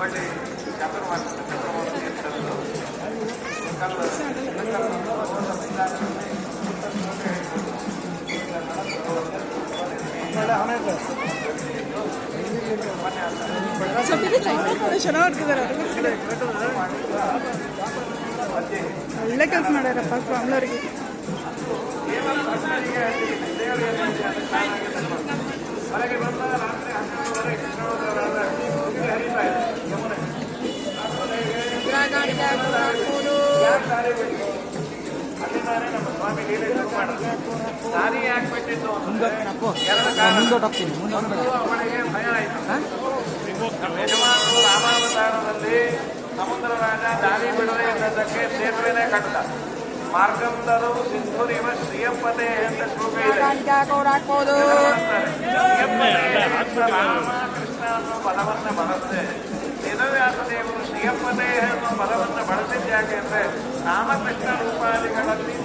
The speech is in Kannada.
ಒಳ್ಳೆ ಚಾತುರ್ಮಾಸ ಚಕ್ರವರ್ತಿ ಅಂತಂದು ಒಳ್ಳೆ ಕೆಲಸ ಮಾಡ್ಯಾರಪ್ಪ ಸ್ವಾಮಿಯವ್ರಿಗೆ. ಹೊರಗೆ ಬಂದ ರಾತ್ರಿ 11:30 ಕೃಷ್ಣೋದರ ಹರಿತಾ ಇದೆ ಯಮುನೆ. ಅಲ್ಲಿಂದಾನೆ ನಮ್ಮ ಸ್ವಾಮಿ ಲೀಲೆ ಶುರು ಮಾಡಿದ್ರು. ದಾರಿ ಯಾಕೆ ಬಿಟ್ಟಿದ್ದು ಎರಡು ಕಾರಣ. ಅವನಿಗೆ ಭಯ ಆಯಿತು. ಯಜಮಾನರು ರಾಮಾವತಾರದಲ್ಲಿ ಸಮುದ್ರ ರಾಜ ದಾರಿ ಬಿಡದೆ ಇದ್ದದಕ್ಕೆ ಸೇತುವೆನೇ ಕಟ್ಟಿದ. ಮಾರ್ಗಂಧರು ಸಿಂಧುರಿವ ಶ್ರೀಯಂಪತೆ ಅಂತ ಶ್ಲೋಕ ಇದೆ. ರಾಮಕೃಷ್ಣ ಅನ್ನೋ ಪದವನ್ನು ಬಳಸದೆ ವೇದವ್ಯಾಸ ದೇವರು ಶ್ರೀಯಂಪತೆ ಅನ್ನೋ ಪದವನ್ನು ಬಳಸಿದ್ಯಾಕೆ ಅಂದ್ರೆ ರಾಮಕೃಷ್ಣ ರೂಪಾದಿಗಳಲ್ಲಿ